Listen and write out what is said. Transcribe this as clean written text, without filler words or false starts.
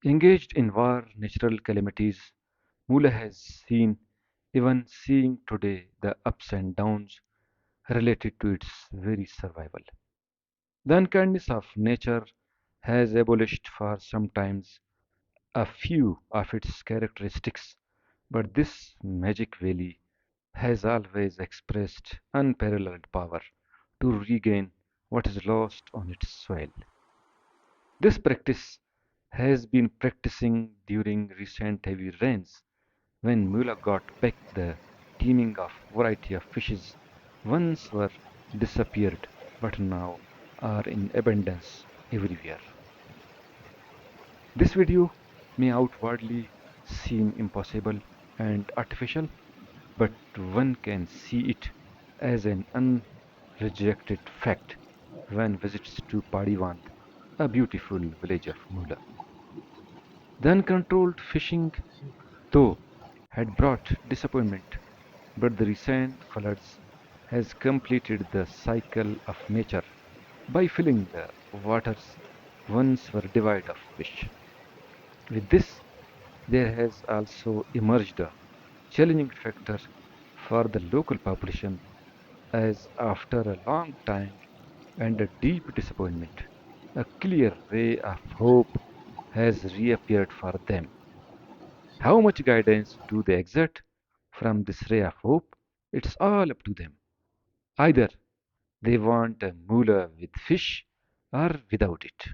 Engaged in war, natural calamities, Mula has seen, even seeing today, the ups and downs related to its very survival. The unkindness of nature has abolished for sometimes a few of its characteristics, but this magic valley has always expressed unparalleled power to regain what is lost on its soil. This practice has been practicing during recent heavy rains when Mula got back the teeming of variety of fishes once were disappeared but now are in abundance everywhere. This video may outwardly seem impossible and artificial, but one can see it as an unrejected fact when visits to Padivand, a beautiful village of Mula. The uncontrolled fishing, though, had brought disappointment, but the recent floods has completed the cycle of nature by filling the waters once were devoid of fish. With this, there has also emerged a challenging factor for the local population as after a long time and a deep disappointment, a clear ray of hope has reappeared for them. How much guidance do they exert from this ray of hope? It's all up to them. Either they want a moolah with fish or without it.